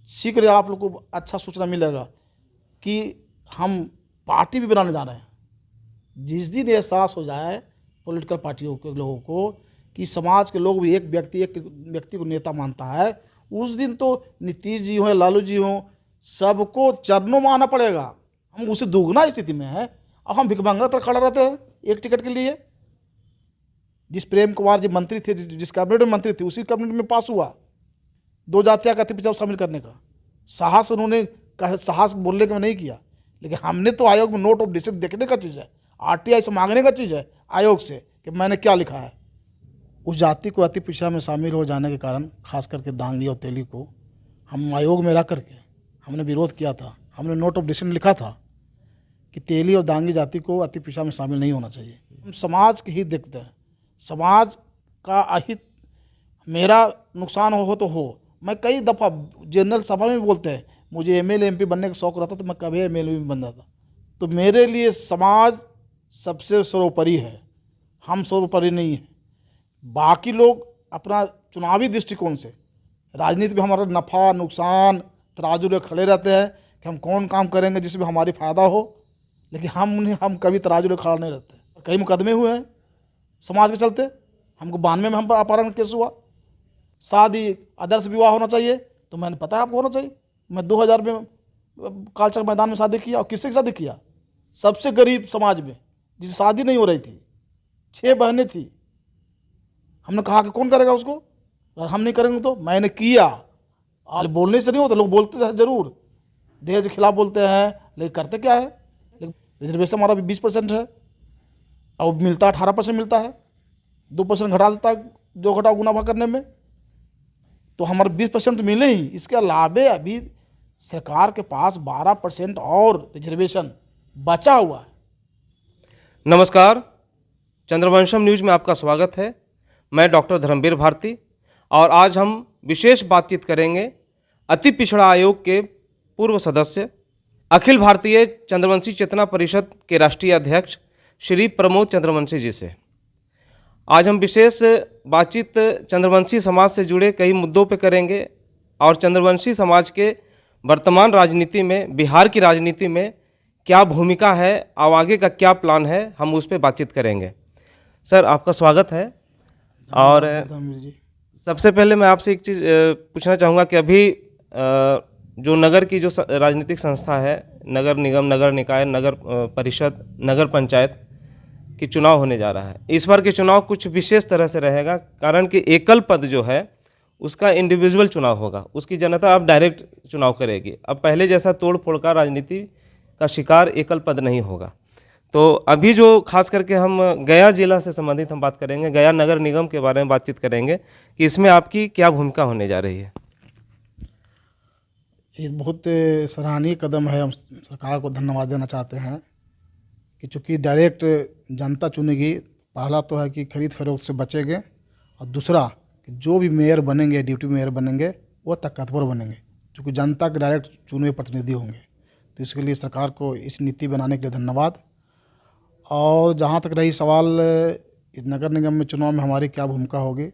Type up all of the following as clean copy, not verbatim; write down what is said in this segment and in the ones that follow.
शीघ्र आप लोग को अच्छा सूचना मिलेगा कि हम पार्टी भी बनाने जा रहे हैं। जिस दिन एहसास हो जाए पॉलिटिकल पार्टियों के लोगों को कि समाज के लोग भी एक व्यक्ति को नेता मानता है, उस दिन तो नीतीश जी हों, लालू जी हों, सबको चरणों में आना पड़ेगा। हम उसे दुगना स्थिति में हैं। अब हम भिखमंगा तरह खड़ा रहते हैं एक टिकट के लिए। जिस प्रेम कुमार जी मंत्री थे, जिस कैबिनेट में मंत्री थे, उसी कैबिनेट में पास हुआ 2 जातियाँ का अति पिछड़ा शामिल करने का साहस उन्होंने साहस बोलने का नहीं किया। लेकिन हमने तो आयोग में नोट ऑफ डिसेंट देखने का चीज़ है, आरटीआई से मांगने का चीज़ है आयोग से कि मैंने क्या लिखा है। उस जाति को अति पिछड़ा में शामिल हो जाने के कारण खास करके दांगी और तेली को हम आयोग में रह करके हमने विरोध किया था। हमने नोट ऑफ डिसेंट लिखा था कि तेली और दांगी जाति को अति पिछड़ा में शामिल नहीं होना चाहिए। हम समाज के हित देखते हैं, समाज का अहित, मेरा नुकसान हो तो हो। मैं कई दफ़ा जनरल सभा में भी बोलते हैं, मुझे एमएलए एमपी बनने का शौक़ रहता तो मैं कभी एमएलए भी बन जाता। तो मेरे लिए समाज सबसे सर्वोपरि है, हम सर्वोपरि नहीं हैं। बाकी लोग अपना चुनावी दृष्टिकोण से राजनीति में हमारा नफ़ा नुकसान तराजू में खड़े रहते हैं कि हम कौन काम करेंगे जिसमें हमारी फ़ायदा हो, लेकिन हम कभी तराजू में खड़ा नहीं रहते। कई मुकदमे हुए हैं समाज के चलते। हमको 92 में हम पर अपहरण केस हुआ। शादी आदर्श विवाह होना चाहिए, तो मैंने पता है आपको होना चाहिए। मैं 2000 में कालचक मैदान में शादी किया। और किससे शादी किया? सबसे गरीब समाज में, जिससे शादी नहीं हो रही थी। 6 बहनें थी। हमने कहा कि कौन करेगा उसको, अगर हम नहीं करेंगे तो। मैंने किया। आज बोलने से नहीं होता, लोग बोलते हैं जरूर, दहेज के खिलाफ बोलते हैं, लेकिन करते क्या है। लेकिन रिजर्वेशन हमारा 20% है और मिलता 18% मिलता है। 2% घटा देता है जो घटाव गुना भाग करने में, तो हमारे 20% मिले ही। इसके अलावे अभी सरकार के पास 12% और रिजर्वेशन बचा हुआ है। नमस्कार, चंद्रवंशम न्यूज में आपका स्वागत है। मैं डॉक्टर धर्मवीर भारती और आज हम विशेष बातचीत करेंगे अति पिछड़ा आयोग के पूर्व सदस्य, अखिल भारतीय चंद्रवंशी चेतना परिषद के राष्ट्रीय अध्यक्ष श्री प्रमोद चंद्रवंशी जी से। आज हम विशेष बातचीत चंद्रवंशी समाज से जुड़े कई मुद्दों पर करेंगे और चंद्रवंशी समाज के वर्तमान राजनीति में, बिहार की राजनीति में क्या भूमिका है और आगे का क्या प्लान है, हम उस पर बातचीत करेंगे। सर, आपका स्वागत है। और सबसे पहले मैं आपसे एक चीज़ पूछना चाहूँगा कि अभी जो नगर की जो राजनीतिक संस्था है, नगर निगम, नगर निकाय, नगर परिषद, नगर पंचायत की चुनाव होने जा रहा है। इस बार के चुनाव कुछ विशेष तरह से रहेगा, कारण कि एकल पद जो है उसका इंडिविजुअल चुनाव होगा, उसकी जनता अब डायरेक्ट चुनाव करेगी। अब पहले जैसा तोड़ फोड़ का राजनीति का शिकार एकल पद नहीं होगा। तो अभी जो खास करके हम गया जिला से संबंधित हम बात करेंगे, गया नगर निगम के बारे में बातचीत करेंगे कि इसमें आपकी क्या भूमिका होने जा रही है। ये बहुत सराहनीय कदम है। हम सरकार को धन्यवाद देना चाहते हैं कि चूँकि डायरेक्ट जनता चुनेगी। पहला तो है कि खरीद फरोख्त से बचेंगे, और दूसरा कि जो भी मेयर बनेंगे, डिप्टी मेयर बनेंगे, वो ताकतवर बनेंगे, क्योंकि जनता के डायरेक्ट चुने हुए प्रतिनिधि होंगे। तो इसके लिए सरकार को इस नीति बनाने के लिए धन्यवाद। और जहाँ तक रही सवाल इस नगर निगम में चुनाव में हमारी क्या भूमिका होगी,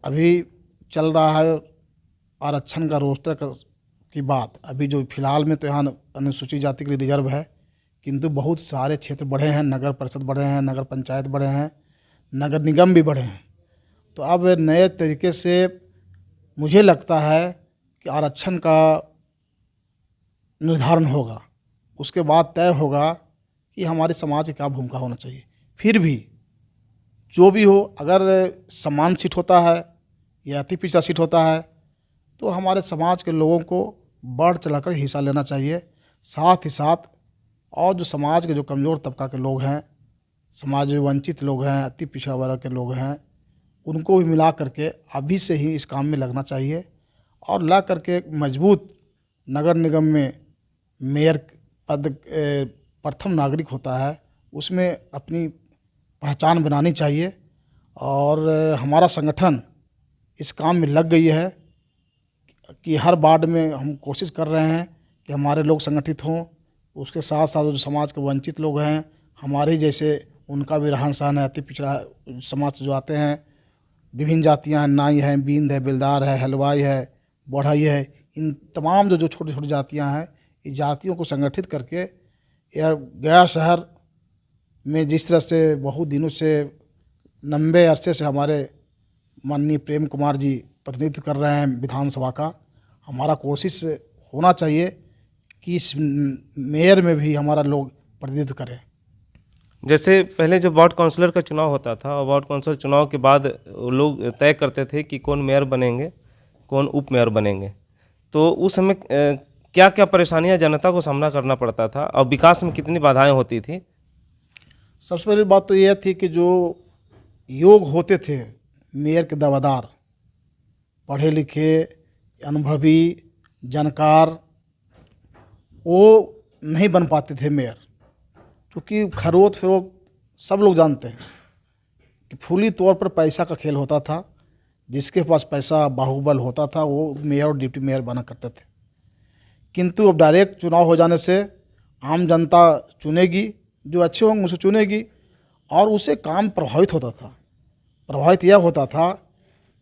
अभी चल रहा है आरक्षण का रोस्टर की बात। अभी जो फिलहाल में तो यहाँ अनुसूचित जाति के लिए रिजर्व है, किंतु बहुत सारे क्षेत्र बढ़े हैं, नगर परिषद बढ़े हैं, नगर पंचायत बढ़े हैं, नगर निगम भी बढ़े हैं। तो अब नए तरीके से मुझे लगता है कि आरक्षण का निर्धारण होगा, उसके बाद तय होगा कि हमारे समाज की क्या भूमिका होना चाहिए। फिर भी जो भी हो, अगर समान सीट होता है या अति पिछड़ा सीट होता है, तो हमारे समाज के लोगों को बढ़ चढ़कर हिस्सा लेना चाहिए। साथ ही साथ और जो समाज के जो कमज़ोर तबका के लोग हैं, समाज में वंचित लोग हैं, अति पिछड़ा वर्ग के लोग हैं, उनको भी मिला करके अभी से ही इस काम में लगना चाहिए। और ला करके मजबूत नगर निगम में मेयर पद प्रथम नागरिक होता है, उसमें अपनी पहचान बनानी चाहिए। और हमारा संगठन इस काम में लग गई है कि हर वार्ड में हम कोशिश कर रहे हैं कि हमारे लोग संगठित हों। उसके साथ साथ जो समाज के वंचित लोग हैं, हमारे जैसे उनका भी रहन सहन है, अति पिछड़ा समाज से जो आते हैं, विभिन्न जातियां हैं, नाई हैं, बींद है, बेलदार है, हलवाई है, बढ़ई है, इन तमाम जो छोटी छोटी जातियां हैं, इस जातियों को संगठित करके यह गया शहर में जिस तरह से बहुत दिनों से लंबे अरसे से हमारे माननीय प्रेम कुमार जी प्रतिनिधित्व कर रहे हैं विधानसभा का, हमारा कोशिश होना चाहिए कि इस मेयर में भी हमारा लोग प्रतिनिधित्व करें। जैसे पहले जब वार्ड काउंसलर का चुनाव होता था और वार्ड काउंसलर चुनाव के बाद लोग तय करते थे कि कौन मेयर बनेंगे, कौन उप मेयर बनेंगे, तो उस समय क्या क्या परेशानियां जनता को सामना करना पड़ता था और विकास में कितनी बाधाएं होती थी? सबसे पहली बात तो यह थी कि जो योग होते थे मेयर के दावेदार, पढ़े लिखे, अनुभवी, जानकार, वो नहीं बन पाते थे मेयर, क्योंकि खरोत फिरोत सब लोग जानते हैं कि फूली तौर पर पैसा का खेल होता था। जिसके पास पैसा बाहुबल होता था वो मेयर और डिप्टी मेयर बना करते थे। किंतु अब डायरेक्ट चुनाव हो जाने से आम जनता चुनेगी, जो अच्छे होंगे उसे चुनेगी, और उसे काम प्रभावित होता था। प्रभावित यह होता था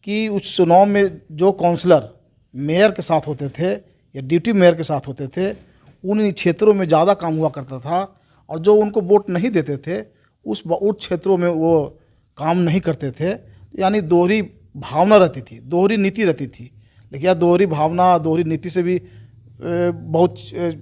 कि उस चुनाव में जो काउंसलर मेयर के साथ होते थे या डिप्टी मेयर के साथ होते थे, उन क्षेत्रों में ज़्यादा काम हुआ करता था, और जो उनको वोट नहीं देते थे उस क्षेत्रों में वो काम नहीं करते थे। यानी दोहरी भावना रहती थी, दोहरी नीति रहती थी। लेकिन यह दोहरी भावना, दोहरी नीति से भी बहुत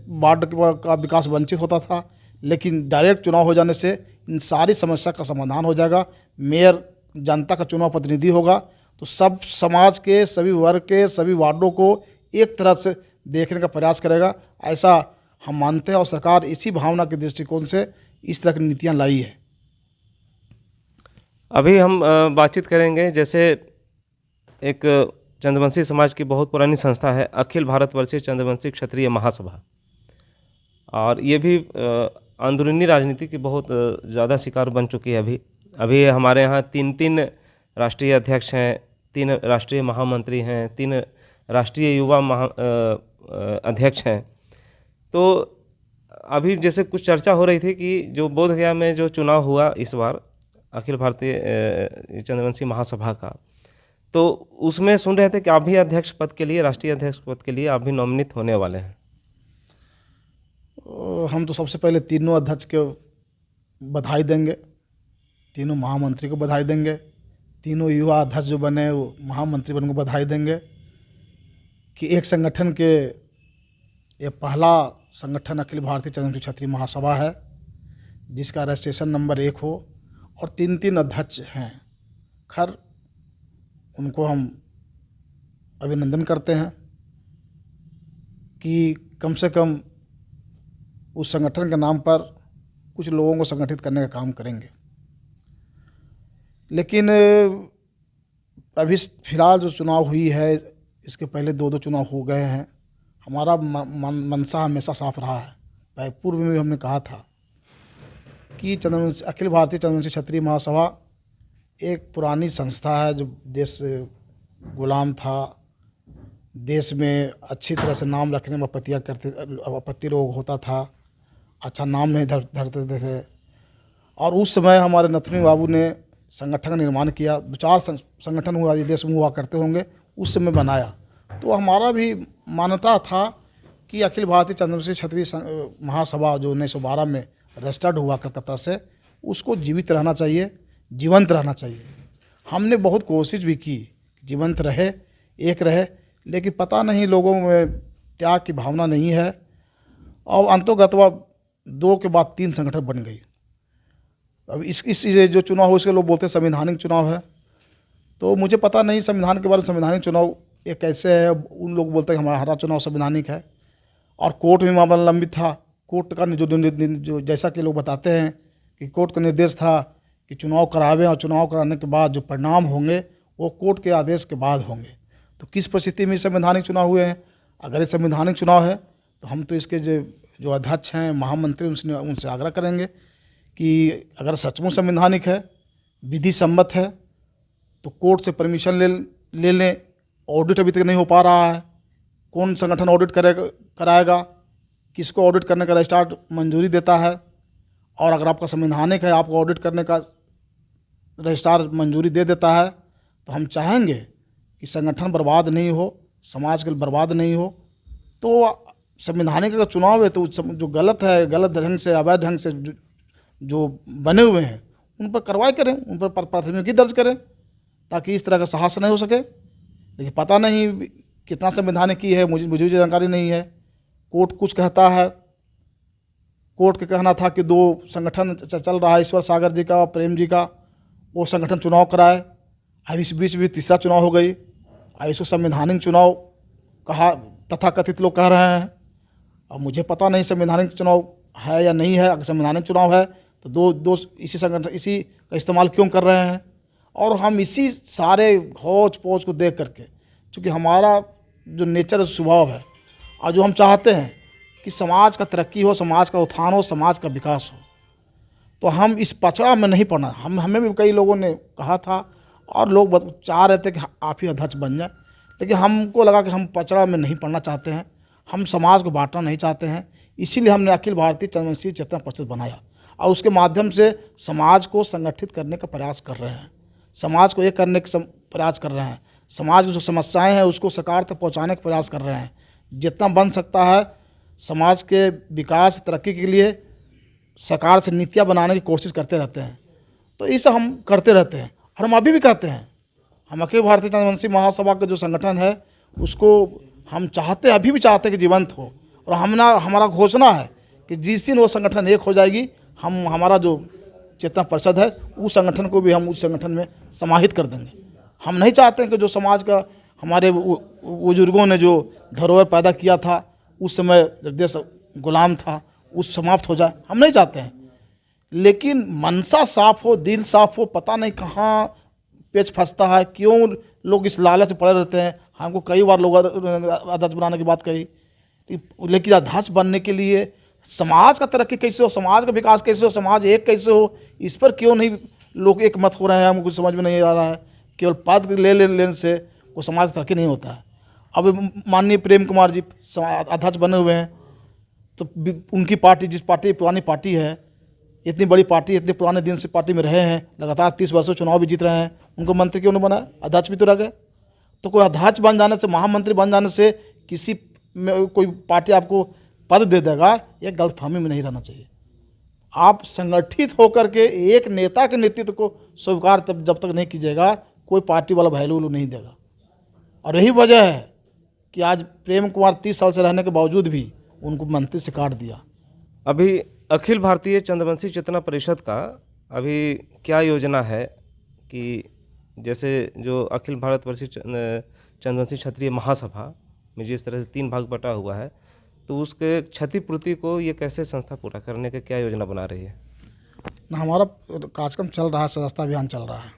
वार्ड का विकास वंचित होता था। लेकिन डायरेक्ट चुनाव हो जाने से इन सारी समस्या का समाधान हो जाएगा। मेयर जनता का चुनाव प्रतिनिधि होगा, तो सब समाज के, सभी वर्ग के, सभी वार्डों को एक तरह से देखने का प्रयास करेगा, ऐसा हम मानते हैं। और सरकार इसी भावना के दृष्टिकोण से इस तरह की नीतियाँ लाई है। अभी हम बातचीत करेंगे, जैसे एक चंद्रवंशी समाज की बहुत पुरानी संस्था है अखिल भारतवर्षीय चंद्रवंशी क्षत्रिय महासभा, और ये भी अंदरूनी राजनीति की बहुत ज़्यादा शिकार बन चुकी है। अभी हमारे यहाँ तीन राष्ट्रीय अध्यक्ष हैं, 3 राष्ट्रीय महामंत्री हैं, 3 राष्ट्रीय युवा अध्यक्ष हैं। तो अभी जैसे कुछ चर्चा हो रही थी कि जो बोधगया में जो चुनाव हुआ इस बार अखिल भारतीय चंद्रवंशी महासभा का, तो उसमें सुन रहे थे कि आप भी अध्यक्ष पद के लिए, राष्ट्रीय अध्यक्ष पद के लिए आप भी नॉमिनेट होने वाले हैं। हम तो सबसे पहले तीनों अध्यक्ष को बधाई देंगे, तीनों महामंत्री को बधाई देंगे, तीनों युवा अध्यक्ष जो बने वो महामंत्री बन को बधाई देंगे कि एक संगठन के, ये पहला संगठन अखिल भारतीय चंद्रवंशी क्षत्रिय महासभा है जिसका रजिस्ट्रेशन नंबर 1 हो, और 3 अध्यक्ष हैं। खैर उनको हम अभिनंदन करते हैं कि कम से कम उस संगठन के नाम पर कुछ लोगों को संगठित करने का काम करेंगे। लेकिन अभी फिलहाल जो चुनाव हुई है, इसके पहले 2 चुनाव हो गए हैं। हमारा मनसा हमेशा साफ रहा है। पूर्व में भी हमने कहा था कि अखिल भारतीय चंद्रवंशी क्षत्रिय महासभा एक पुरानी संस्था है जो देश से गुलाम था, देश में अच्छी तरह से नाम रखने में आपत्ति रोग होता था, अच्छा नाम नहीं धरते थे। और उस समय हमारे नथुनी बाबू ने संगठन का निर्माण किया। 2-4 संगठन हुआ, ये देश में हुआ करते होंगे, उस समय बनाया। तो हमारा भी मान्यता था कि अखिल भारतीय चंद्रवंशी क्षत्रिय महासभा जो 1912 में रजिस्टर्ड हुआ कलकत्ता से, उसको जीवित रहना चाहिए, जीवंत रहना चाहिए। हमने बहुत कोशिश भी की जीवंत रहे, एक रहे, लेकिन पता नहीं लोगों में त्याग की भावना नहीं है, और अंतोगतवा 2 के बाद 3 संगठन बन गई। अब इस जो चुनाव हो इसके लोग बोलते हैं संवैधानिक चुनाव है, तो मुझे पता नहीं संविधान के बारे में, संवैधानिक चुनाव ये कैसे है। उन लोग बोलते हैं हमारा चुनाव संवैधानिक है, और कोर्ट में मामला लंबित था। कोर्ट का जो जैसा कि लोग बताते हैं कि कोर्ट का निर्देश था कि चुनाव करावें, और चुनाव कराने के बाद जो परिणाम होंगे वो कोर्ट के आदेश के बाद होंगे। तो किस परिस्थिति में संवैधानिक चुनाव हुए हैं? अगर ये संवैधानिक चुनाव है तो हम तो इसके जो अध्यक्ष हैं, महामंत्री, उनसे आग्रह करेंगे कि अगर सचमुच संवैधानिक है, विधि सम्मत है, तो कोर्ट से परमिशन ले लें। ऑडिट अभी तक नहीं हो पा रहा है। कौन संगठन ऑडिट कराएगा? किसको ऑडिट करने का रजिस्ट्रार मंजूरी देता है? और अगर आपका संवैधानिक है, आपको ऑडिट करने का रजिस्ट्रार मंजूरी दे देता है, तो हम चाहेंगे कि संगठन बर्बाद नहीं हो, समाज के बर्बाद नहीं हो, तो संवैधानिक अगर चुनाव है तो जो गलत है, गलत ढंग से, अवैध ढंग से जो बने हुए हैं उन पर कार्रवाई करें, उन पर प्राथमिकी दर्ज करें, ताकि इस तरह का साहस नहीं हो सके। लेकिन पता नहीं कितना संवैधानिक की है, मुझे भी जानकारी नहीं है। कोर्ट कुछ कहता है, कोर्ट का कहना था कि 2 संगठन चल रहा है, ईश्वर सागर जी का और प्रेम जी का, वो संगठन चुनाव कराए। अब इस बीच भी तीसरा चुनाव हो गई, इसको संवैधानिक चुनाव कहा, तथाकथित लोग कह रहे हैं। अब मुझे पता नहीं संवैधानिक चुनाव है या नहीं है। अगर संवैधानिक चुनाव है तो दो इसी संगठन, इसी का इस्तेमाल क्यों कर रहे हैं? और हम इसी सारे घोच पोच को देख करके, चूँकि हमारा जो नेचर स्वभाव है और जो हम चाहते हैं कि समाज का तरक्की हो, समाज का उत्थान हो, समाज का विकास हो, तो हम इस पचड़ा में नहीं पड़ना। हमें भी कई लोगों ने कहा था और लोग चाह रहे थे कि आप ही अध्यक्ष बन जाए, लेकिन हमको लगा कि हम पचड़ा में नहीं पड़ना चाहते हैं, हम समाज को बांटना नहीं चाहते हैं। इसीलिए हमने अखिल भारतीय चंद्रवंशी चेतना परिषद बनाया और उसके माध्यम से समाज को संगठित करने का प्रयास कर रहे हैं, समाज को एक करने का प्रयास कर रहे हैं, समाज की जो समस्याएं हैं उसको सरकार तक पहुंचाने का प्रयास कर रहे हैं। जितना बन सकता है समाज के विकास तरक्की के लिए सरकार से नीतियाँ बनाने की कोशिश करते रहते हैं। तो ये सब हम करते रहते हैं और हम अभी भी कहते हैं। हम अखिल भारतीय चंद्रवंशी महासभा का जो संगठन है उसको हम चाहते हैं, अभी भी चाहते हैं कि जीवंत हो। और हमारा घोषणा है कि जिस दिन वो संगठन एक हो जाएगी, हमारा जो चेतना परिषद है उस संगठन को भी हम उस संगठन में समाहित कर देंगे। हम नहीं चाहते हैं कि जो समाज का हमारे बुजुर्गों ने जो धरोहर पैदा किया था उस समय जब देश गुलाम था, उस समाप्त हो जाए, हम नहीं चाहते हैं। लेकिन मनसा साफ हो, दिल साफ हो, पता नहीं कहाँ पेच फंसता है, क्यों लोग इस लालच में पड़े रहते हैं। हमको कई बार लोग अध्यक्ष बनाने की बात कही, लेकिन अध्यक्ष बनने के लिए समाज का तरक्की कैसे हो, समाज का विकास कैसे हो, समाज एक कैसे हो, इस पर क्यों नहीं लोग एक मत हो रहे हैं। हमको कुछ समझ में नहीं आ रहा है। केवल पद लेने से वो समाज तरक्की नहीं होता है। अब माननीय प्रेम कुमार जी अध्यक्ष बने हुए हैं, तो उनकी पार्टी, जिस पार्टी पुरानी पार्टी है, इतनी बड़ी पार्टी, इतने पुराने दिन से पार्टी में रहे हैं, लगातार 30 वर्षों चुनाव भी जीत रहे हैं, उनको मंत्री क्यों नहीं बनाया? अध्यक्ष भी तो रह गए। तो कोई अध्यक्ष बन जाने से, महामंत्री बन जाने से किसी में कोई पार्टी आपको पद दे देगा, ये गलतफहमी में नहीं रहना चाहिए। आप संगठित होकर के एक नेता के नेतृत्व को स्वीकार जब तक नहीं कीजिएगा, कोई पार्टी वाला वैल्यू नहीं देगा। और यही वजह है कि आज प्रेम कुमार 30 साल से रहने के बावजूद भी उनको मंत्री से काट दिया। अभी अखिल भारतीय चंद्रवंशी चेतना परिषद का अभी क्या योजना है कि जैसे जो अखिल भारतवर्षीय चंद्रवंशी क्षत्रिय महासभा में जिस तरह से 3 भाग बटा हुआ है, तो उसके क्षतिपूर्ति को ये कैसे संस्था पूरा करने का क्या योजना बना रही है? हमारा कार्यक्रम चल रहा है, सदस्यता अभियान चल रहा है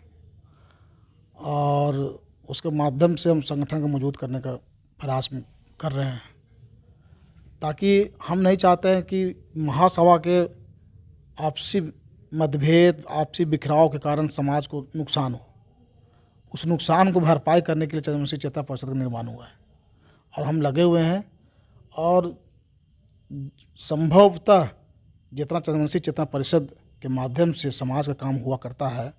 और उसके माध्यम से हम संगठन को मजबूत करने का प्रयास कर रहे हैं, ताकि हम नहीं चाहते हैं कि महासभा के आपसी मतभेद, आपसी बिखराव के कारण समाज को नुकसान हो। उस नुकसान को भरपाई करने के लिए चंद्रवंशी चेतना परिषद का निर्माण हुआ है और हम लगे हुए हैं। और संभवतः जितना चंद्रवंशी चेतना परिषद के माध्यम से समाज का काम हुआ करता है,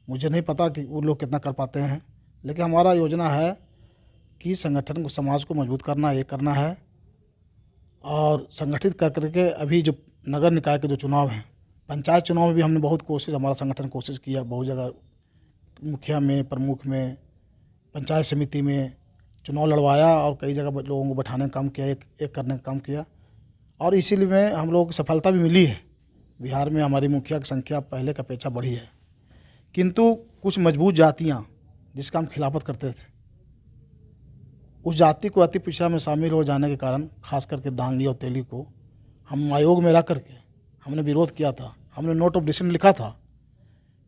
मुझे नहीं पता कि वो लोग कितना कर पाते हैं, लेकिन हमारा योजना है कि संगठन को, समाज को मजबूत करना, ये करना है। और संगठित कर करके अभी जो नगर निकाय के जो चुनाव हैं, पंचायत चुनाव में भी हमने बहुत कोशिश, हमारा संगठन कोशिश किया, बहुत जगह मुखिया में, प्रमुख में, पंचायत समिति में चुनाव लड़वाया और कई जगह लोगों को बैठाने का काम किया, एक करने का काम किया। और इसीलिए में हम लोगों को सफलता भी मिली है। बिहार में हमारी मुखिया की संख्या पहले की अपेक्षा बढ़ी है, किंतु कुछ मजबूत जातियाँ जिसका हम खिलाफत करते थे, उस जाति को अति पिछड़ा में शामिल हो जाने के कारण, खास करके दांगी और तेली को हम आयोग में रह करके हमने विरोध किया था। हमने नोट ऑफ डिसीजन लिखा था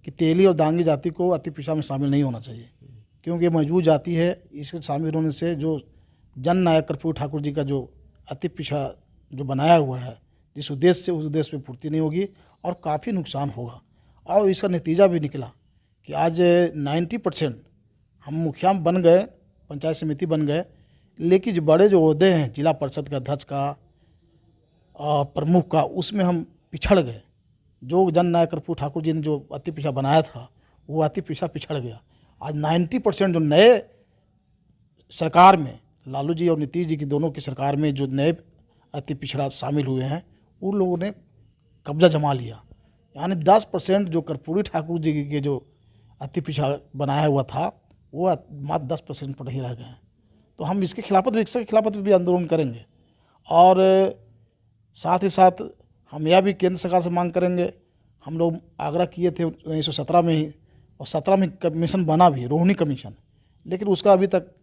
कि तेली और दांगी जाति को अति पिछड़ा में शामिल नहीं होना चाहिए, क्योंकि ये मजबूत जाति है। इसके शामिल होने से जो जन नायक कर्पूरी ठाकुर जी का जो अति पिछड़ा जो बनाया हुआ है, जिस उद्देश्य से, उस उद्देश्य में पूर्ति नहीं होगी और काफ़ी नुकसान होगा। और इसका नतीजा भी निकला कि आज 90% हम मुखिया बन गए, पंचायत समिति बन गए, लेकिन जो बड़े जो ओहदे हैं, जिला परिषद का अध्यक्ष का, प्रमुख का, उसमें हम पिछड़ गए। जो जन नायक कर्पूरी ठाकुर जी ने जो अति पिछड़ा बनाया था, वो अति पिछड़ा पिछड़ गया। आज 90% जो नए सरकार में लालू जी और नीतीश जी की दोनों की सरकार में जो नए अति पिछड़ा शामिल हुए हैं, उन लोगों ने कब्जा जमा लिया। यानी 10% जो कर्पूरी ठाकुर जी के जो अति पिछड़ा बनाया हुआ था, वो मात्र 10% पर ही रह गए हैं। तो हम इसके खिलाफत भी, इसके खिलाफत भी आंदोलन करेंगे। और साथ ही साथ हम यह भी केंद्र सरकार से मांग करेंगे, हम लोग आग्रह किए थे 1917 में ही, और 17 में कमीशन बना भी, रोहिणी कमीशन, लेकिन उसका अभी तक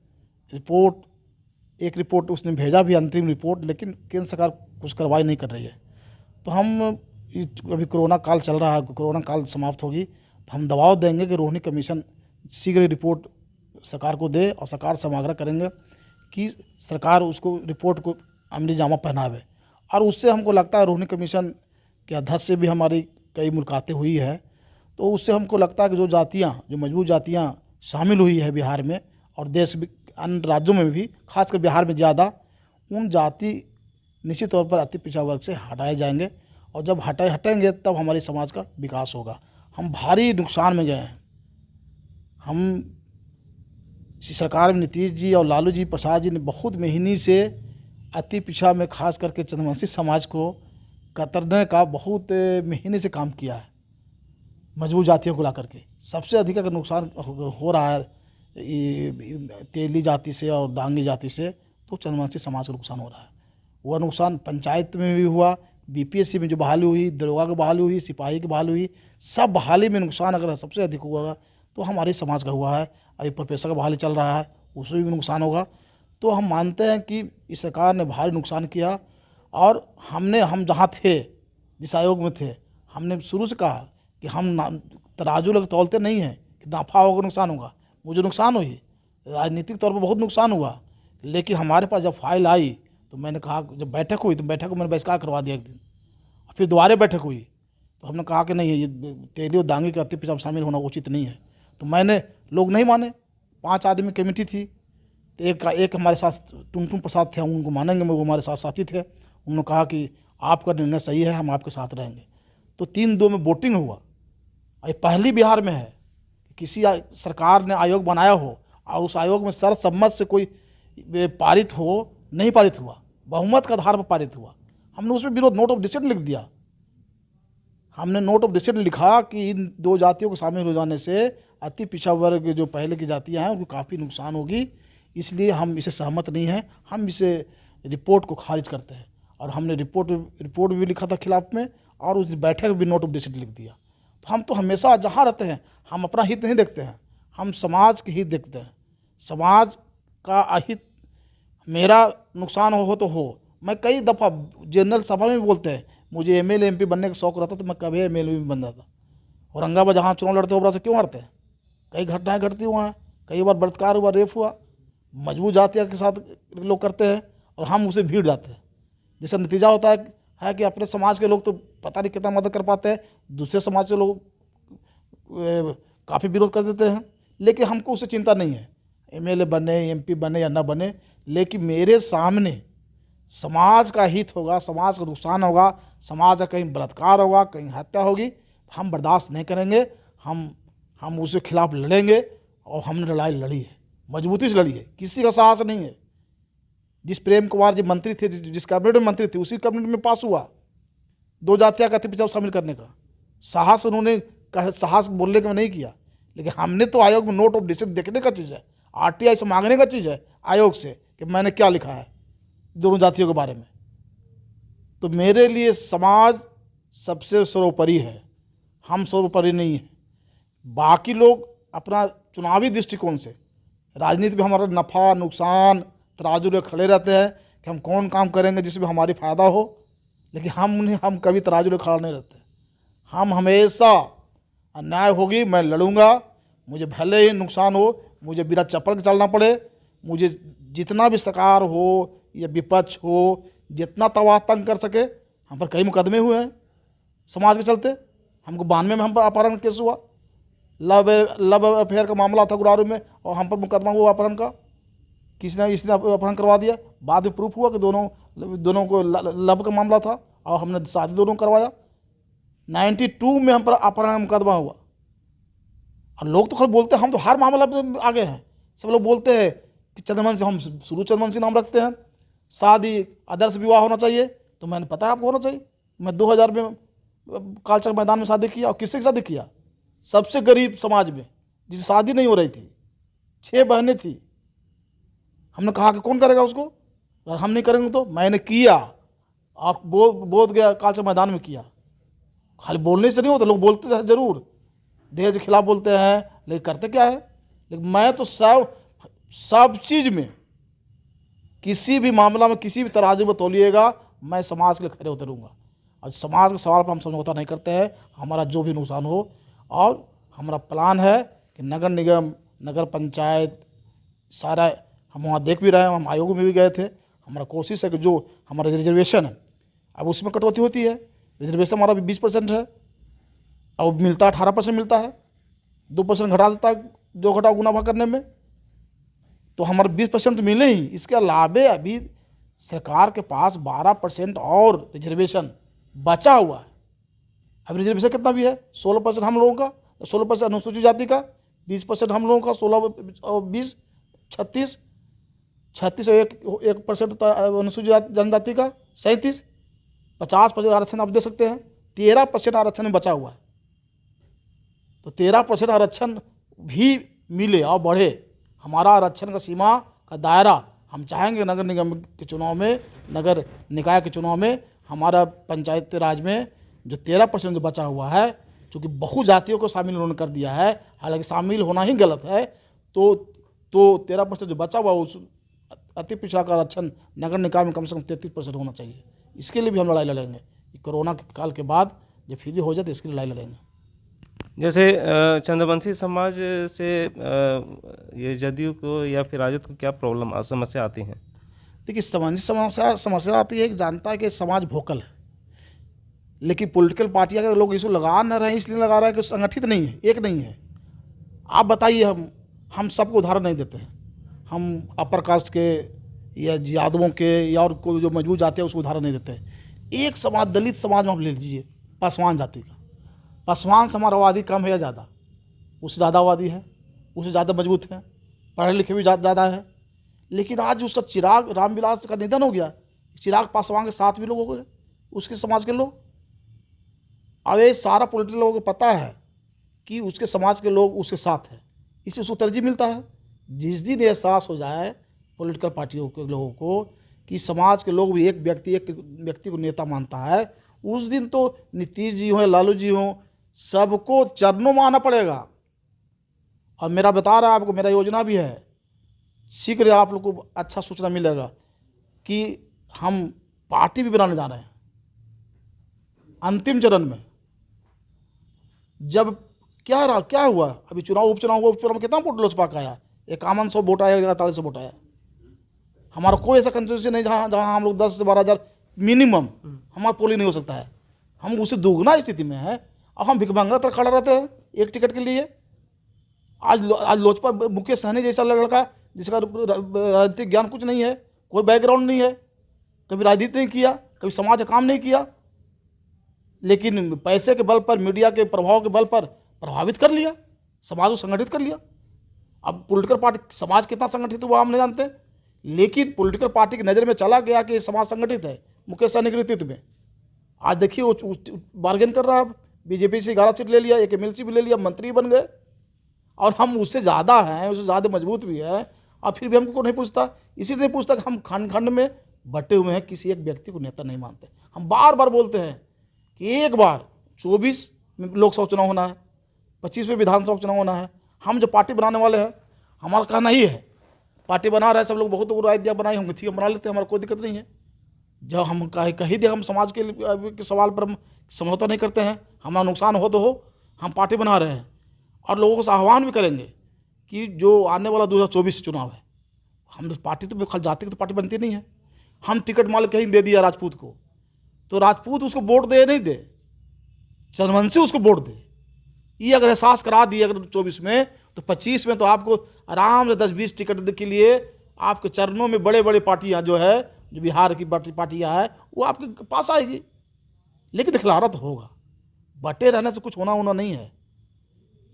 एक रिपोर्ट उसने भेजा भी, अंतरिम रिपोर्ट, लेकिन केंद्र सरकार कुछ कार्रवाई नहीं कर रही है। तो हम अभी कोरोना काल चल रहा है, कोरोना काल समाप्त होगी तो हम दबाव देंगे कि रोहिणी कमीशन शीघ्र रिपोर्ट सरकार को दे, और सरकार से हम आग्रह करेंगे कि सरकार उसको रिपोर्ट को अमली जामा पहनावे। और उससे हमको लगता है रोहिणी कमीशन के अध्यक्ष से भी हमारी कई मुलाकातें हुई है, तो उससे हमको लगता है कि जो जातियाँ, जो मजबूत जातियाँ शामिल हुई है बिहार में और देश अन्य राज्यों में भी, खासकर बिहार में ज़्यादा, उन जाति निश्चित तौर पर अति पिछड़ा वर्ग से हटाए जाएंगे। और जब हटेंगे तब हमारे समाज का विकास होगा। हम भारी नुकसान में गए हैं। हम सरकार में नीतीश जी और लालू जी, प्रसाद जी ने बहुत मेहनती से अति पिछड़ा में खास करके चंद्रवंशी समाज को कतरने का बहुत मेहनत से काम किया है। मजबूत जातियों को ला करके सबसे अधिक अगर नुकसान हो रहा है तेली जाति से और दांगी जाति से, तो चंद्रवंशी समाज को नुकसान हो रहा है। वह नुकसान पंचायत में भी हुआ, बीपीएससी में जो बहाली हुई, दरोगा की बहाली हुई, सिपाही की बहाली हुई, सब बहाली में नुकसान अगर सबसे अधिक हुआ तो हमारे समाज का हुआ है। अभी प्रोफेसर का बहाली चल रहा है, उसमें भी नुकसान होगा। तो हम मानते हैं कि इस सरकार ने भारी नुकसान किया। और हम जहाँ थे, जिस आयोग में थे, हमने शुरू से कहा कि हम तराजू लग तौलते नहीं हैं कि नफा होगा नुकसान होगा। मुझे नुकसान हुई, राजनीतिक तौर पर बहुत नुकसान हुआ, लेकिन हमारे पास जब फाइल आई तो मैंने कहा, जब बैठक हुई तो बैठक को मैंने बहिष्कार करवा दिया एक दिन, और फिर दोबारा बैठक हुई तो हमने कहा कि नहीं, ये तेली और दांगी के अति पिछड़ा शामिल होना उचित नहीं है। तो मैंने, लोग नहीं माने, 5 आदमी कमेटी थी, तो एक हमारे साथ टुनटुन प्रसाद थे, उनको मानेंगे, वो हमारे साथ साथी थे। उन्होंने कहा कि आपका निर्णय सही है, हम आपके साथ रहेंगे। तो 3-2 में वोटिंग हुआ। ये पहली बिहार में है कि किसी सरकार ने आयोग बनाया हो और उस आयोग में सर्वसम्मत से कोई पारित हो, नहीं पारित हुआ, बहुमत के आधार पर पारित हुआ। हमने उसमें विरोध, नोट ऑफ डिसेंट लिख दिया। हमने नोट ऑफ डिसेंट लिखा कि इन 2 जातियों को शामिल हो जाने से अति पिछड़ा वर्ग जो पहले की जातियां हैं उनको काफ़ी नुकसान होगी, इसलिए हम इसे सहमत नहीं हैं। हम इसे रिपोर्ट को खारिज करते हैं। और हमने रिपोर्ट भी लिखा था खिलाफ में, और उस बैठक में भी नोट ऑफ डिसेंट लिख दिया। तो हम तो हमेशा जहाँ रहते हैं, हम अपना हित नहीं देखते हैं, हम समाज के हित देखते हैं। समाज का अहित, मेरा नुकसान हो तो हो। मैं कई दफ़ा जनरल सभा में भी बोलते हैं, मुझे एमएलए एमपी बनने का शौक रहता तो मैं कभी एमएलए भी बन जाता। औरंगाबाद जहाँ चुनाव लड़ते हो, से क्यों हारते हैं? कई घटनाएं घटती हुआ हैं, कई बार बलात्कार हुआ, रेप हुआ, मजबूत जातियों के साथ लोग करते हैं और हम उसे भीड़ जाते हैं। जिसका नतीजा होता है कि अपने समाज के लोग तो पता नहीं कितना मदद कर पाते हैं, दूसरे समाज के लोग काफ़ी विरोध कर देते हैं। लेकिन हमको उससे चिंता नहीं है, एमएलए बने, एमपी बने या ना बने, लेकिन मेरे सामने समाज का हित होगा, समाज का नुकसान होगा, समाज का कहीं बलात्कार होगा, कहीं हत्या होगी, हम बर्दाश्त नहीं करेंगे। हम उसके खिलाफ लड़ेंगे। और हमने लड़ाई लड़ी है, मजबूती से लड़ी है, किसी का साहस नहीं है। जिस प्रेम कुमार जी मंत्री थे, जिस कैबिनेट में मंत्री थे, उसी कैबिनेट में पास हुआ 2 जातियाँ का अति पिछड़ा शामिल करने का साहस। उन्होंने साहस बोलने का नहीं किया। लेकिन हमने तो आयोग में नोट ऑफ डिसेंट देखने का चीज़ है, आरटीआई से मांगने का चीज़ है आयोग से कि मैंने क्या लिखा है दोनों जातियों के बारे में। तो मेरे लिए समाज सबसे सर्वोपरि है, हम सर्वोपरि नहीं हैं। बाकी लोग अपना चुनावी दृष्टिकोण से, राजनीति में हमारा नफ़ा नुकसान तराजू में खड़े रहते हैं कि हम कौन काम करेंगे जिसमें हमारी फ़ायदा हो, लेकिन हम कभी तराजू में खड़ा नहीं रहते। हम हमेशा अन्याय होगी मैं लड़ूंगा, मुझे भले ही नुकसान हो, मुझे बिना चप्पल के चलना पड़े, मुझे जितना भी सरकार हो या विपक्ष हो, जितना तबाह तंग कर सके। हम पर कई मुकदमे हुए हैं समाज के चलते। हमको 92 में हम पर अपहरण केस हुआ, लव अफेयर का मामला था गुरारू में, और हम पर मुकदमा हुआ अपहरण का। इसने अपहरण करवा दिया। बाद में प्रूफ हुआ कि दोनों को लव का मामला था और हमने शादी दोनों करवाया। 92 में हम पर अपहरण का मुकदमा हुआ। और लोग तो खैर बोलते हैं हम तो हर मामला में आगे हैं। सब लोग बोलते हैं कि चंद्रवंशी, हम शुरू चंद्रवंशी नाम रखते हैं। शादी आदर्श विवाह होना चाहिए, तो मैंने पता है आपको होना चाहिए। मैं 2000 में कालचक मैदान में शादी किया, और किससे शादी किया? सबसे गरीब समाज में, जिसकी शादी नहीं हो रही थी, 6 बहनें थी। हमने कहा कि कौन करेगा उसको, अगर हम नहीं करेंगे तो मैंने किया, और बोध गया कालचक मैदान में किया। खाली बोलने से नहीं होता, लोग बोलते हैं जरूर, दहेज के खिलाफ बोलते हैं, लेकिन करते क्या है? लेकिन मैं तो सब चीज़ में, किसी भी मामला में, किसी भी तराजू में तोलिएगा, मैं समाज के लिए खड़े उतरूंगा। और समाज के सवाल पर हम समझौता नहीं करते हैं, हमारा जो भी नुकसान हो। और हमारा प्लान है कि नगर निगम, नगर पंचायत, सारा हम वहाँ देख भी रहे हैं, हम आयोग में भी गए थे। हमारा कोशिश है कि जो हमारा रिजर्वेशन है, अब उसमें कटौती होती है। रिजर्वेशन हमारा 20% है, अब मिलता 18% मिलता है, 2% घटा देता है, जो घटाव गुना भाग करने में, तो हमारे 20% मिले ही। इसके अलावे अभी सरकार के पास 12% और रिजर्वेशन बचा हुआ है। अब रिजर्वेशन कितना भी है? 16% हम लोगों का, 16% अनुसूचित जाति का, 20% हम लोगों का, 16 और 20 36 36 और 1% अनुसूचित जनजाति का, 37, 50% आरक्षण आप दे सकते हैं। 13% आरक्षण में बचा हुआ है, तो 13% आरक्षण भी मिले और बढ़े। हमारा आरक्षण का सीमा का दायरा हम चाहेंगे नगर निगम के चुनाव में, नगर निकाय के चुनाव में, हमारा पंचायत राज में जो 13% जो बचा हुआ है, चूँकि बहुजातियों को शामिल उन्होंने कर दिया है, हालांकि शामिल होना ही गलत है, तो 13% जो बचा हुआ उस अति पिछड़ा का आरक्षण नगर निकाय में कम से कम 33% होना चाहिए। इसके लिए भी हम लड़ाई लड़ेंगे। कोरोना के काल के बाद जब फ्री हो जाए तो इसकी लड़ाई लड़ेंगे। जैसे चंद्रवंशी समाज से ये जदयू को या फिर राजद को क्या प्रॉब्लम समस्या आती है? देखिए, समस्या आती है कि जानता है कि समाज भोकल है, लेकिन पॉलिटिकल पार्टी अगर लोग इसको लगा न रहे हैं, इसलिए लगा रहा है कि संगठित नहीं है, एक नहीं है। आप बताइए, हम सबको उदाहरण नहीं देते हैं, हम अपर कास्ट के या यादवों के या और कोई जो मजबूत जाति है उसको उदाहरण नहीं देते हैं। एक समाज, दलित समाज में आप ले लीजिए, पासवान जाति का, पासवान से हमारा आबादी कम है या ज़्यादा? उससे ज़्यादा आबादी है, उससे ज़्यादा मजबूत है, पढ़े लिखे भी ज़्यादा है। लेकिन आज उसका चिराग रामविलास का निधन हो गया, चिराग पासवान के साथ भी लोग हो गए, उसके समाज के लोग। अब ये सारा पॉलिटिकल लोगों को पता है कि उसके समाज के लोग उसके साथ हैं, इससे उसको तरजीह मिलता है। जिस दिन एहसास हो जाए पॉलिटिकल पार्टियों के लोगों को कि समाज के लोग भी एक व्यक्ति को नेता मानता है, उस दिन तो नीतीश जी हों, लालू जी हों, सबको चरणों में आना पड़ेगा। और मेरा बता रहा है आपको, मेरा योजना भी है, शीघ्र आप लोग को अच्छा सूचना मिलेगा कि हम पार्टी भी बनाने जा रहे हैं अंतिम चरण में। जब क्या हुआ, अभी उपचुनाव हुआ, उपचुनाव में कितना वोट लोजपा का आया? 5100 वोट आया, 4100 वोट आया। हमारा कोई ऐसा कंस्टिट्यूंसी नहीं जहाँ हम लोग 10 से 12 हज़ार मिनिमम हमारा पोलिंग नहीं हो सकता है। हम उससे दोगुना स्थिति में है, और हम भिखमंगा तरह खड़ा रहते हैं एक टिकट के लिए। आज लोजपा मुकेश सहनी जैसा लड़का जिसका राजनीतिक ज्ञान कुछ नहीं है, कोई बैकग्राउंड नहीं है, कभी राजनीति नहीं किया, कभी समाज का काम नहीं किया, लेकिन पैसे के बल पर, मीडिया के प्रभाव के बल पर प्रभावित कर लिया, समाज को संगठित कर लिया। अब पॉलिटिकल पार्टी, समाज कितना संगठित हुआ हम नहीं जानते, लेकिन पॉलिटिकल पार्टी की नज़र में चला गया कि समाज संगठित है मुकेश सहनी के नेतृत्व में। आज देखिए वो बार्गेन कर रहा है, बीजेपी से 11 सीट ले लिया, एक एमएलसी भी ले लिया, मंत्री बन गए, और हम उससे ज़्यादा हैं, उससे ज़्यादा मजबूत भी है, और फिर भी हमको नहीं पूछता। इसीलिए नहीं पूछता कि हम खंड खंड में बटे हुए हैं, किसी एक व्यक्ति को नेता नहीं मानते। हम बार बार बोलते हैं कि एक बार 24 में लोकसभा चुनाव होना है, 25 में विधानसभा चुनाव होना है। हम जो पार्टी बनाने वाले हैं, हमारा कहना ही है, पार्टी बना रहे हैं, सब लोग बहुत राय दिया बनाई, हम ठीक बना लेते हैं, हमारा कोई दिक्कत नहीं है। जब हम कही दे, हम समाज के सवाल पर हम समझौता नहीं करते हैं, हमारा नुकसान हो तो हो, हम पार्टी बना रहे हैं। और लोगों को आह्वान भी करेंगे कि जो आने वाला 2024 चुनाव है, हम पार्टी तो खाली जाति की तो पार्टी बनती नहीं है। हम टिकट मान कहीं दे दिया राजपूत को, तो राजपूत उसको वोट दे नहीं दे, चंद्रवंशी उसको वोट दे। ये अगर एहसास करा दिए अगर 24 में, तो 25 में तो आपको आराम से 10-20 टिकट के लिए आपके चरणों में बड़े बड़े पार्टियाँ जो है, जो बिहार की पार्टियाँ हैं, वो आपके पास आएगी। लेकिन दिखलारा तो होगा, बटे रहने से कुछ होना नहीं है।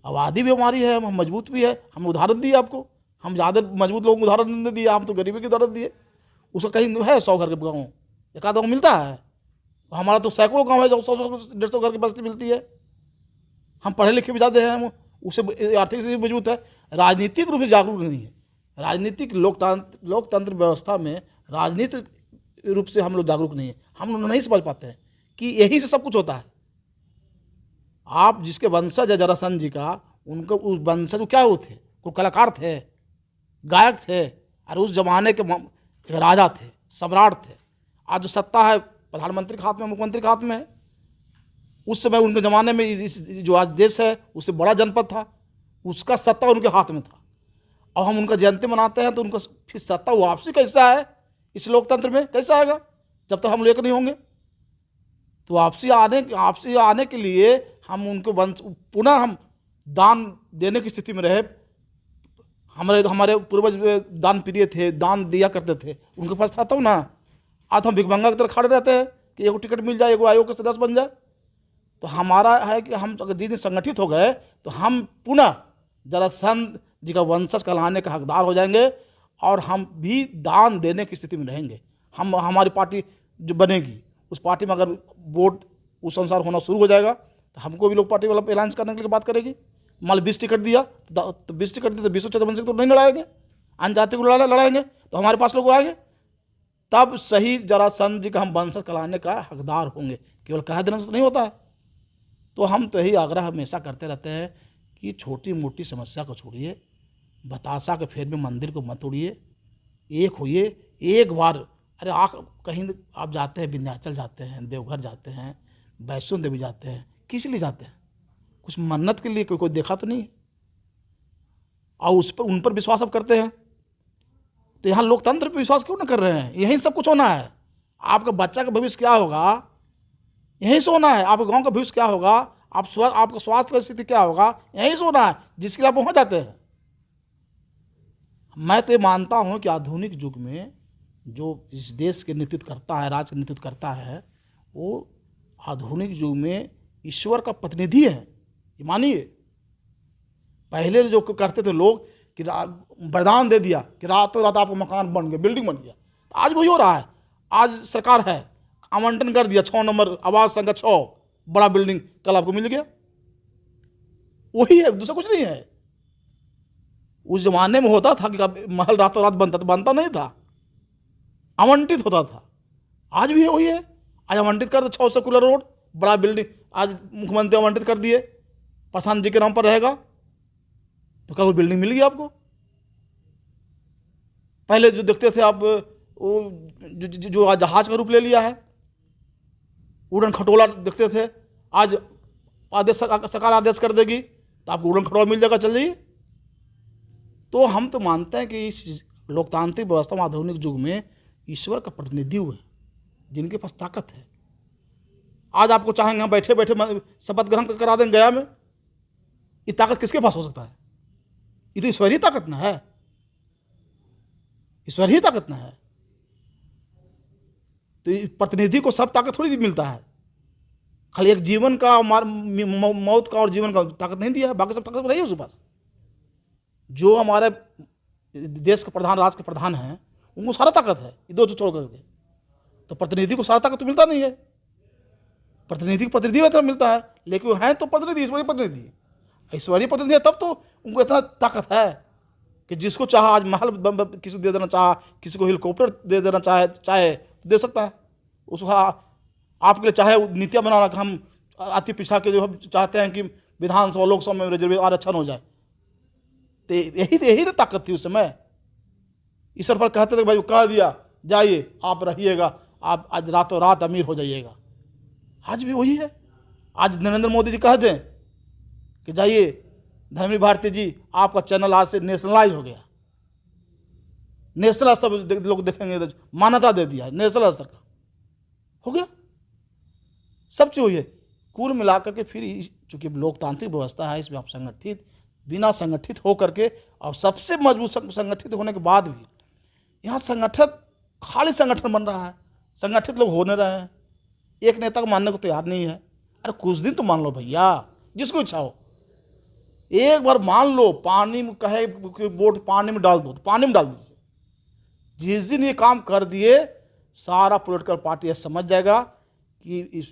आबादी भी हमारी है, हम मजबूत भी है, हम उदाहरण दिए आपको, हम ज़्यादा मजबूत लोगों को उदाहरण नहीं दिए, हम तो गरीबी की उदाहरण दिए। उसका कहीं है 100 घर के गाँव, एक आधा गाँव मिलता है? हमारा तो सैकड़ों गाँव है जो 100-150 घर की बस्ती मिलती है। हम पढ़े लिखे भी ज़्यादा हैं, हम उससे आर्थिक स्थिति मजबूत है, राजनीतिक रूप से जागरूक नहीं है। राजनीतिक लोकतंत्र व्यवस्था में राजनीतिक रूप से हम लोग जागरूक नहीं है। हम लोग नहीं समझ पाते हैं कि यही से सब कुछ होता है। आप जिसके वंशज है जरासंध जी का, उनको उस वंशज वो क्या वो थे? कोई कलाकार थे, गायक थे, और उस जमाने के एक राजा थे, सम्राट थे। आज जो सत्ता है प्रधानमंत्री के हाथ में, मुख्यमंत्री के हाथ में है। उस समय उनके ज़माने में जो आज देश है उससे बड़ा जनपद था, उसका सत्ता उनके हाथ में था। और हम उनका जयंती मनाते हैं तो उनका फिर सत्ता वापसी कैसा है इस लोकतंत्र में? कैसा आएगा जब तक हम लेकर नहीं होंगे? तो वापसी आने के लिए हम उनको पुनः हम दान देने की स्थिति में रहे। हमारे पूर्वज दान प्रिय थे, दान दिया करते थे, उनके पास था तब ना। आज हम भिखमंगा की तरह खड़े रहते हैं कि एगो टिकट मिल जाए, एगो आयोग के सदस्य बन जाए। तो हमारा है कि हम अगर जिस दिन संगठित हो गए तो हम पुनः जरासंध जी का वंशज कहलाने का हकदार हो जाएंगे और हम भी दान देने की स्थिति में रहेंगे। हमारी पार्टी जो बनेगी उस पार्टी में अगर वोट उस अनुसार होना शुरू हो जाएगा तो हमको भी लोग पार्टी वाला अलायंस करने के लिए बात करेगी। मान लो 20 टिकट दिया तो 20 टिकट दिया तो 20 चतुर्वंशी तो नहीं लड़ाएंगे, अन्य जाति को लड़ाएंगे तो हमारे पास लोग आएंगे। तब सही जरासंध जी का हम वंशज कहलाने का हकदार होंगे। केवल कह देने से तो नहीं होता है। तो हम तो यही आग्रह हमेशा करते रहते हैं कि छोटी मोटी समस्या को छोड़िए, बतासा के फेर में मंदिर को मत तोड़िए, एक होइए। एक बार अरे कहीं आप जाते हैं, विंध्याचल जाते हैं, देवघर जाते हैं, वैष्णो देवी जाते हैं, किस लिए जाते हैं? कुछ मन्नत के लिए? कोई देखा तो नहीं है। और उन पर विश्वास अब करते हैं। तो यहाँ लोकतंत्र पर विश्वास क्यों ना कर रहे हैं? यहीं सब कुछ होना है। आपका बच्चा का भविष्य क्या होगा यहीं से होना है। आपके गांव का भविष्य क्या होगा, आपका स्वास्थ्य की स्थिति क्या होगा, यहीं से होना है, जिसके लिए आप वहाँ जाते हैं। मैं तो ये मानता हूँ कि आधुनिक युग में जो इस देश के नेतृत्व करता है, राज्य का नेतृत्व करता है, वो आधुनिक युग में ईश्वर का प्रतिनिधि है। ये मानिए, पहले जो करते थे लोग कि वरदान दे दिया कि रातों रात आपका मकान बन गया, बिल्डिंग बन गया। तो आज वही हो रहा है। आज सरकार है, आवंटन कर दिया 6 नंबर आवास संख्या 6 बड़ा बिल्डिंग, कल आपको मिल गया। वही है, दूसरा कुछ नहीं है। उस जमाने में होता था कि महल रातों रात बनता, तो बनता नहीं था, आवंटित होता था। आज भी वही है। आज आवंटित कर दो 6 सर्कुलर रोड बड़ा बिल्डिंग, आज मुख्यमंत्री आवंटित कर दिए प्रशांत जी के नाम पर रहेगा, तो क्या वो बिल्डिंग मिल गई आपको? पहले जो देखते थे आप, वो जो जहाज का रूप ले लिया है, उड़न खटोला देखते थे, आज सरकार आदेश कर देगी तो आपको उड़न खटोला मिल जाएगा, चल जाइए। तो हम तो मानते हैं कि इस लोकतांत्रिक व्यवस्था में, आधुनिक युग में ईश्वर का प्रतिनिधित्व है, जिनके पास ताकत है। आज आपको चाहेंगे हम बैठे बैठे शपथ ग्रहण करा देंगे गया में, ये ताकत किसके पास हो सकता है? ये तो ईश्वरीय ताकत ना है, ईश्वरीय ताकत ना है। तो प्रतिनिधि को सब ताकत थोड़ी मिलता है। खाली एक जीवन का, मौत का और जीवन का ताकत नहीं दिया है, बाकी सब ताकत बताइए उसके पास। जो हमारे देश के प्रधान, राज्य के प्रधान हैं, उनको सारा ताकत है, ये दो छोड़ करके। तो प्रतिनिधि को सारा ताकत तो मिलता नहीं है। प्रतिनिधि को प्रतिनिधि वेतन मिलता है, लेकिन वो हैं तो प्रतिनिधि, ईश्वरीय प्रतिनिधि। ईश्वरीय प्रतिनिधि है तब तो उनको इतना ताकत है कि जिसको चाह आज महल किसी को दे देना चाह, किसी को हेलीकॉप्टर दे देना चाहे तो दे सकता है। उसको आपके लिए चाहे नीतियाँ बनाना कि हम अति पिछड़ा के जो हम चाहते हैं कि विधानसभा लोकसभा में रिजर्वेशन आरक्षण हो जाए, तो यही तो ताकत थी उस समय। ईश्वर पर कहते थे भाई वो कह दिया जाइए आप रहिएगा, आप आज रातों रात अमीर हो जाइएगा। आज भी वही है। आज नरेंद्र मोदी जी कह दें कि जाइए धर्मवीर भारती जी आपका चैनल आज से नेशनलाइज हो गया, नेशनल स्तर पर लोग देखेंगे, मान्यता दे दिया नेशनल स्तर का, हो गया, सब चीज हुई है। कुल मिलाकर के फिर चूंकि लोकतांत्रिक व्यवस्था है, इसमें आप संगठित, बिना संगठित हो करके, और सबसे मजबूत संगठित होने के बाद भी यहाँ संगठित खाली संगठन बन रहा है, संगठित लोग होने रहे हैं, एक नेता को मानने को तैयार नहीं है। अरे कुछ दिन तो मान लो भैया, जिसको इच्छा हो। एक बार मान लो पानी में कहे कि वोट पानी में डाल दो तो पानी में डाल दीजिए। जिस दिन ये काम कर दिए सारा पॉलिटिकल पार्टी यह समझ जाएगा कि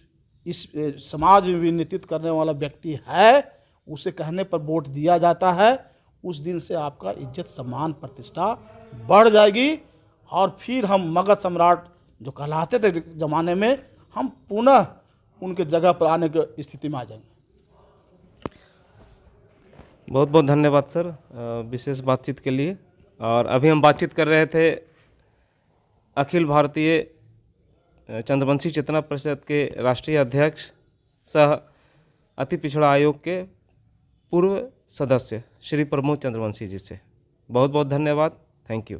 इस समाज में भी नेतृत्व करने वाला व्यक्ति है, उसे कहने पर वोट दिया जाता है। उस दिन से आपका इज्जत सम्मान प्रतिष्ठा बढ़ जाएगी और फिर हम मगध सम्राट जो कहलाते थे जमाने में, हम पुनः उनके जगह पर आने की स्थिति में आ जाएंगे। बहुत बहुत धन्यवाद सर विशेष बातचीत के लिए। और अभी हम बातचीत कर रहे थे अखिल भारतीय चंद्रवंशी चेतना परिषद के राष्ट्रीय अध्यक्ष सह अति पिछड़ा आयोग के पूर्व सदस्य श्री प्रमोद चंद्रवंशी जी से। बहुत बहुत धन्यवाद। Thank you.